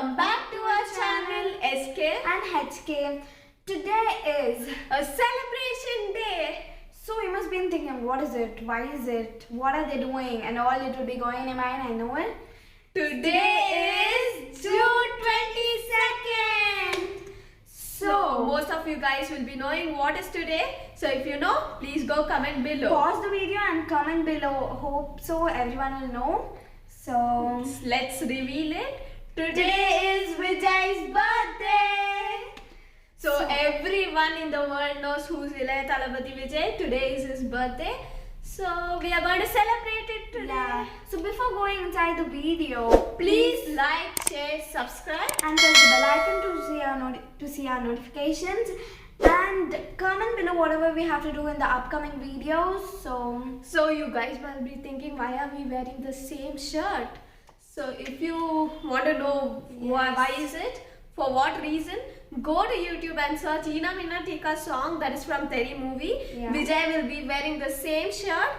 welcome back to our channel SK and HK. Today is a celebration day. So you must be thinking, what is it? Why is it? What are they doing? And all it will be going in your mind, I know it. Today is June 22nd. So most of you guys will be knowing what is today. So if you know, please go comment below. Pause the video and comment below. Hope so everyone will know. So let's reveal it. Today is Vijay's birthday. So everyone in the world knows who's Ilayya Thalapathy Vijay. Today is his birthday. So we are going to celebrate it today. yeah. So before going inside the video, please like, share, subscribe and press the bell icon to see our notifications. And comment below whatever we have to do in the upcoming videos. So you guys might be thinking, why are we wearing the same shirt? So if you want to know why is it, for what reason, go to YouTube and search Eena Meena Tika song, that is from Teri movie. Yeah. Vijay will be wearing the same shirt.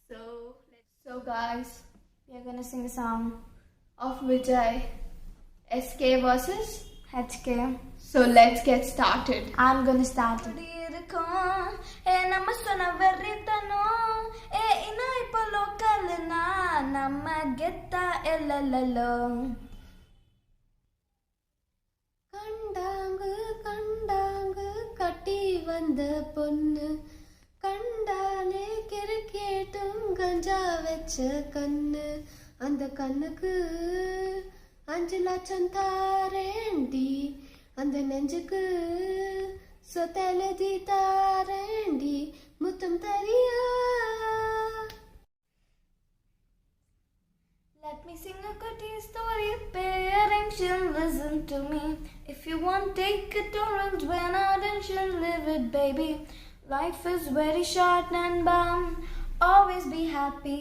So guys, we are gonna sing a song of Vijay, SK versus HK. So let's get started. I'm gonna start it. கண்டாங்கு கட்டி வந்த பொண்ணு கண்டாலே கிறுக்கேட்டும் கஞ்சா வச்ச கண்ணு அந்த கண்ணுக்கு 5 லட்சம் தாரேண்டி அந்த நெஞ்சுக்கு சொத்தெழுதி தாரேண்டி முத்தம் தரியா. Let me sing a cutie story, pay attention, listen to me. If you want, take it or else when attention, live it, baby. Life is very short and bound, always be happy.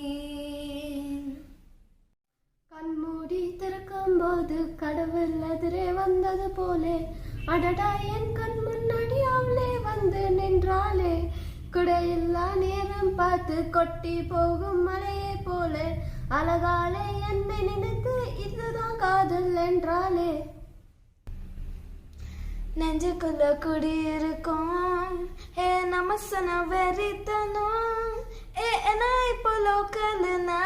கண்மூடி திறக்கும்போது கடவுள் எதிரே வந்தது போலே அடடா என் கண் முன்னாடி அவளே வந்து நின்றாளே குடையில்லா நேரம் பார்த்து கொட்டி போகும் மலையை போல அழகாலே என்னை நினைத்து இதுதான் காதல் என்றாளே. நெஞ்சுக்குள்ள குடி இருக்கும் ஏ நம்ம சொன்ன வெறித்தனும் ஏ என்ன இப்போ லோக்கல்னா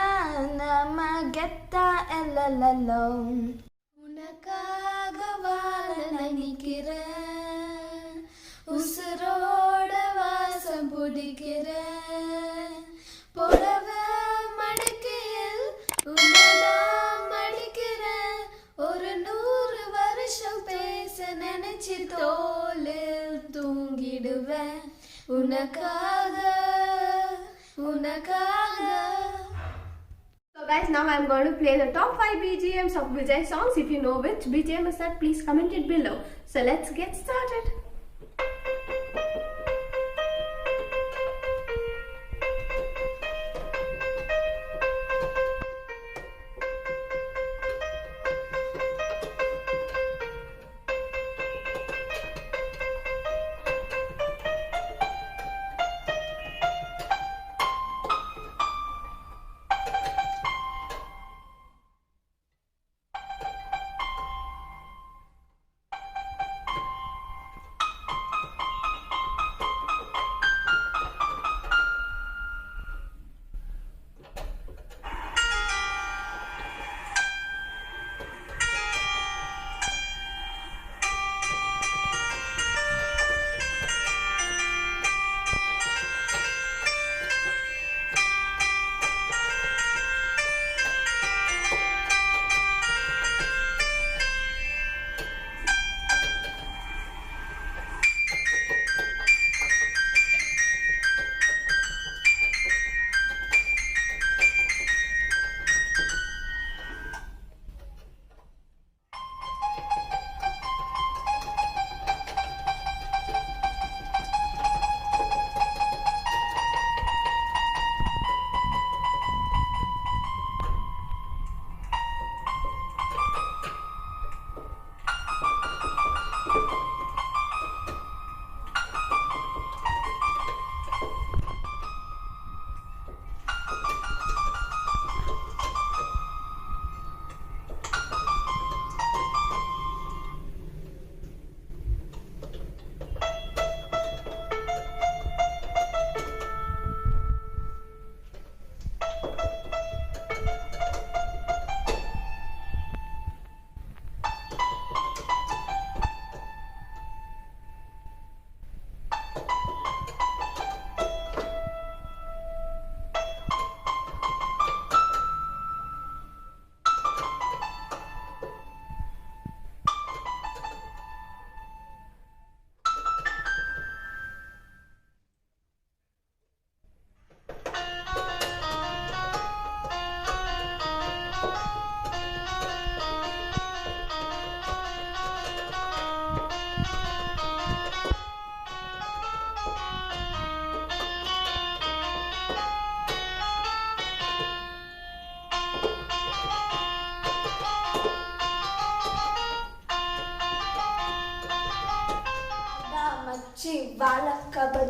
நம்ம கெத்தா எல்லோ உனக்காக வாழ நினைக்கிறேன் உசுரோட வாசம் பிடிக்கிறேன் புடவ மடிக்கையில் உன்னதான் மடிக்கிறேன் ஒரு 100 வருஷம் பேச நினைச்சு தோளில் தூங்கிடுவேன் உனக்காக. So guys, now I'm going to play the top 5 BGMs of Vijay songs. If you know which BGM is that, please comment it below. So let's get started.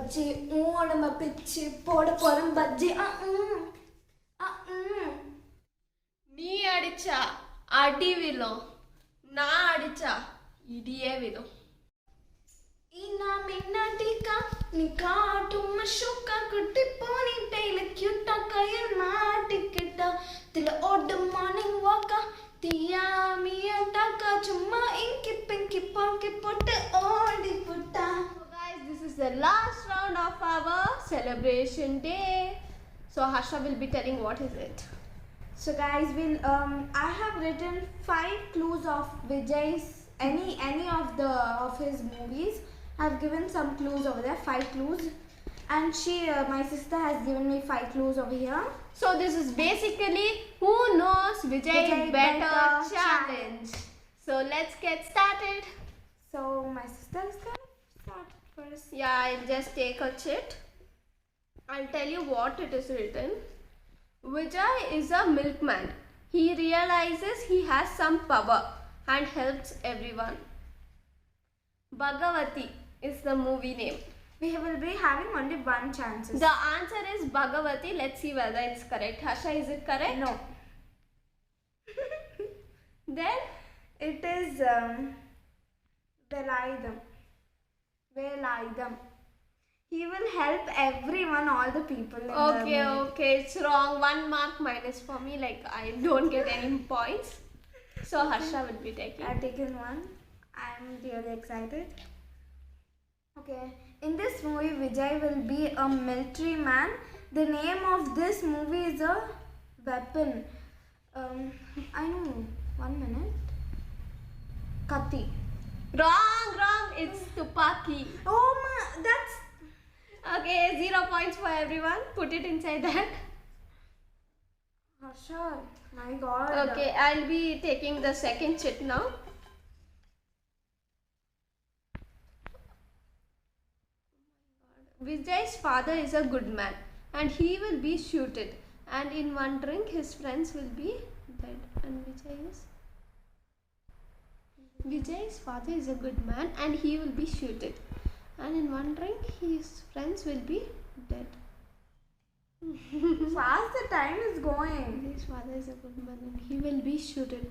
Bajji உடம்ப பிச்சு போட போறேன் பஜ்ஜி நீ அடிச்சா அடி விழும், நான் அடிச்சா இடியே விழும். இன்னா மின்னாட்டிக்கா நீ காட்டும் ஷூக்கா குட்டி போனி டெய்ல கியூட்டா கையில் மாட்டிக்கிட்டா தில ஓடு மார்னிங் வாக்கா தியா மியாட்டாக்கா சும்மா இங்கி பிங்கி பாங்கி போட்டு ஓடி புட்டா. So guys, this is the last round of our celebration day. So Harsha will be telling what is it. So guys, I have written 5 clues of Vijay's any of his movies. I've given some clues over there, 5 clues, and my sister has given me 5 clues over here. So this is basically who knows Vijay better challenge. So let's get started. So my sister is gonna start first. Yeah, I'll just take a chit. I'll tell you what it is written. Vijay is a milkman. He realizes he has some power and helps everyone. Bhagavati is the movie name. We will be having only one chance. The answer is Bhagavati. Let's see whether it's correct. Harsha, is it correct? No. Then It is Velayudam. Velayudam. He will help everyone, all the people. In okay, the movie. okay, it's wrong. 1 mark minus for me. Like I don't get any points. So Harsha will be taking. I've taken one. I'm really excited. Okay, in this movie, Vijay will be a military man. The name of this movie is a weapon. I know. 1 minute. Kati. Wrong. It's Tupaki. Oh my, that's. Okay, 0 points for everyone. Put it inside that. Harsha, my God. Okay, I'll be taking the second chit now. Vijay's father is a good man and he will be shooted. And in one drink, his friends will be dead. And Vijay's father is a good man and he will be shooted. And in one drink, his friends will be dead. Fast the time is going. His father is a good man and he will be shooted.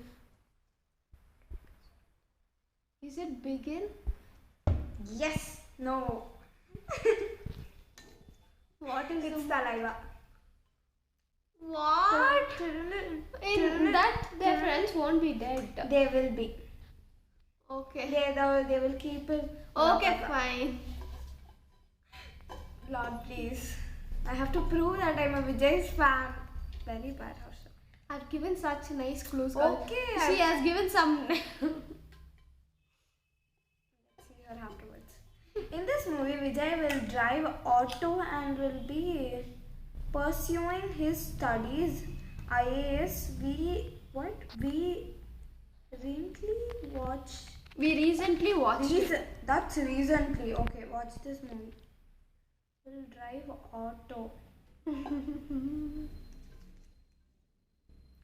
Is it begin? Yes. No. What is It's the saliva. what? In that their friends won't be dead. They will be. Okay. They will keep it. Okay, fine. Lord, please. I have to prove that I'm a Vijay's fan. Very bad, Harsha. I've given such nice clues. Okay. She has given some. Let's see her afterwards. In this movie, Vijay will drive auto and will be pursuing his studies. IAS. We recently watched it. That's recently. Okay, watch this movie. Will drive auto.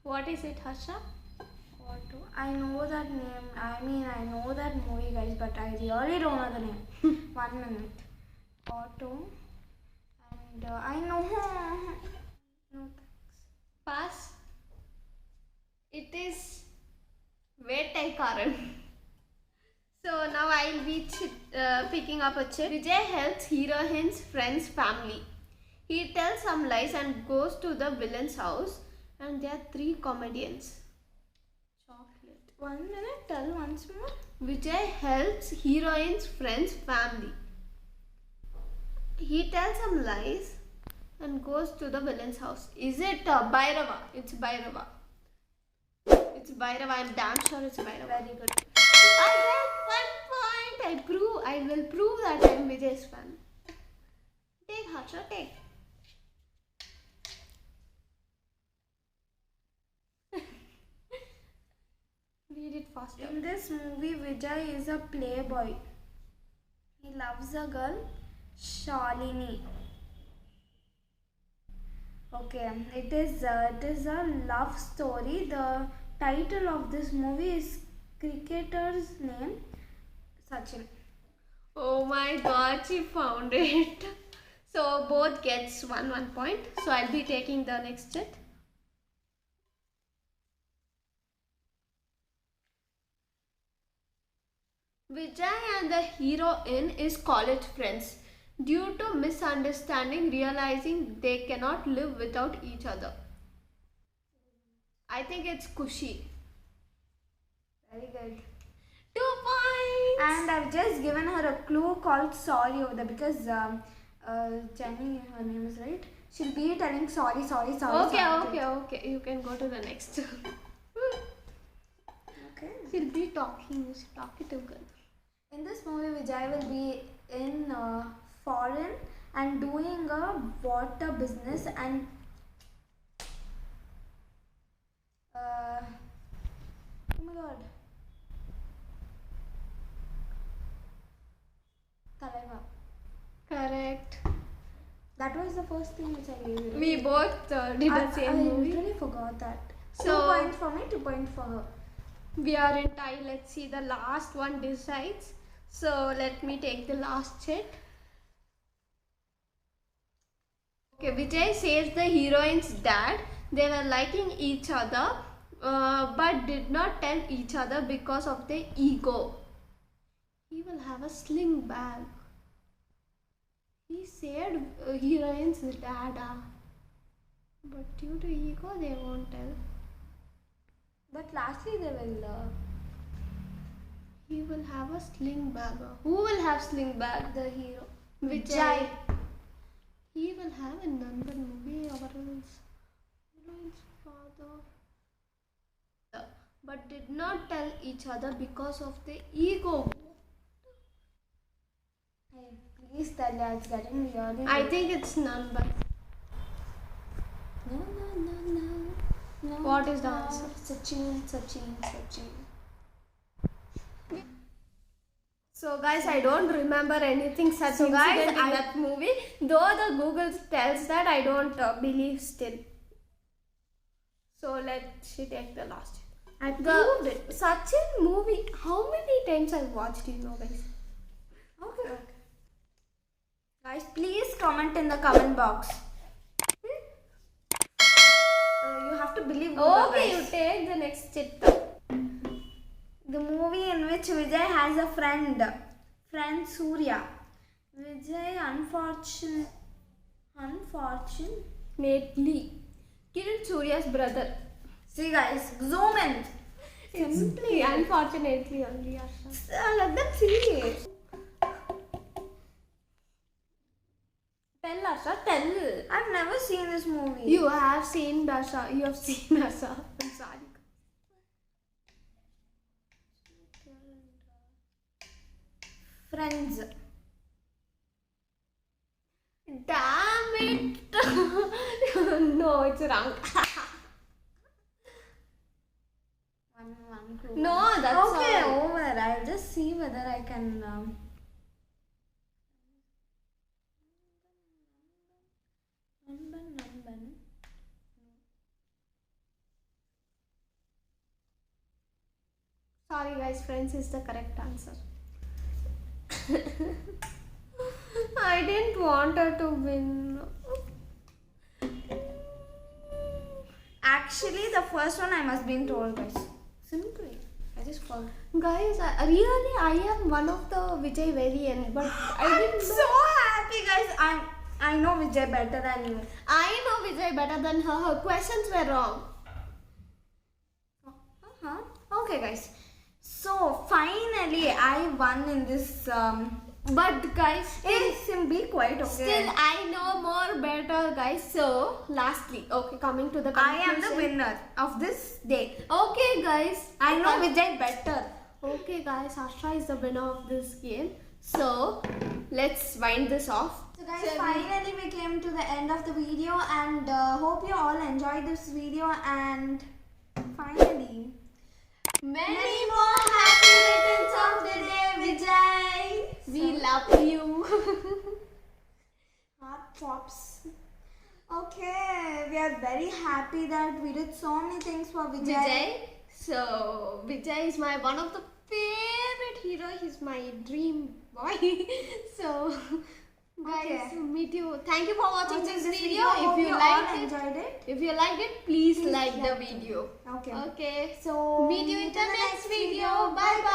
What is it, Harsha? Auto. I know that name. I know that movie, guys, but I really don't know the name. 1 minute. Auto. And I know. No thanks. Pass. It is Vettaikaran. So now I'll be picking up a chit. Vijay helps heroine's friend's family. He tells some lies and goes to the villain's house, and there are 3 comedians. Chocolate. 1 minute. Tell once more. Vijay helps heroine's friend's family. He tells some lies and goes to the villain's house. Is it Bhairava? It's Bhairava. It's Bhairava. I'm damn sure it's Bhairava. Very good. I get 1 point. I will prove that I'm Vijay's fan. Take, Harsha, take. Read it faster. In this movie, Vijay is a playboy. He loves a girl, Shalini. Okay, it is a love story. The title of this movie is cricketer's name, Sachin. Oh my god, she found it. So both gets one point. So I'll be taking the next set. Vijay and the heroine is college friends. Due to misunderstanding, realizing they cannot live without each other. I think it's Kushi. Very good. 2 points. And I've just given her a clue called sorry over there because Jenny, her name is right. She'll be telling sorry. Okay. You can go to the next. Okay. She'll be talking. She's talkative girl. In this movie, Vijay will be in foreign and doing a water business and oh my god. Talaiva. Correct. That was the first thing which I gave you. We both did the same I movie. literally forgot that. So- 2 points for me, 2 points for her. We are in tie. Let's see. The last one decides. So let me take the last check. Okay, Vijay says the heroine's dad. They were liking each other, but did not tell each other because of their ego. He will have a sling bag. He said heroine's dad, but due to ego, they won't tell. But lastly, they will. He will have a sling bag. Who will have sling bag? The hero. Vijay. He will have in Nandan movie or else heroine's father. But did not tell each other because of the ego. Hey, please tell her it's getting really. I think it's Nandan. No. What is the answer? Sachin. So guys, I don't remember anything such incident in that movie. Though the Google tells that, I don't believe still. So let's take the last. I The proved it. Sachin movie. How many times I watched? You know, guys. Okay. Guys, please comment in the comment box. You have to believe Google, Okay, guys. you take the next chapter. The movie in which Vijay has a friend Surya. Vijay Nately. Kiran Surya's brother. See guys, zoom in. Simply, unfortunately, only Asha. Let them see. Tell Asha, tell. I've never seen this movie. You have seen Asha. You have seen Asha. I'm sorry. Friends. Damn it! No, it's wrong. One clue. No, that's okay. all. Over. I'll just see whether I can. Nanban. Sorry, guys. Friends is the correct answer. I didn't want her to win. Actually, the first one I must been told, guys. Simply, I just forgot. Guys, I am one of the Vijay variant, but I I'm didn't so know. happy, guys. I know Vijay better than you. I know Vijay better than her. Her questions were wrong. Okay, guys. So finally, I won in this. But guys, Be quiet, okay? still I know more better, guys. So, lastly, okay, coming to the I am the conclusion. winner of this day. Okay, guys. I know Vijay better. Okay, guys, Asha is the winner of this game. So, let's wind this off. So guys, finally we came to the end of the video and hope you all enjoyed this video and finally Many more happy returns of the day, Vijay. we love you. Heart pops. Okay, we are very happy that we did so many things for Vijay. Vijay. So, Vijay is my one of the favorite favorite hero. He's my dream boy. So guys, meet you. Thank you for watching this video. If you enjoyed it. please like the video. Okay. Okay. So Meet you in the next video. Bye bye.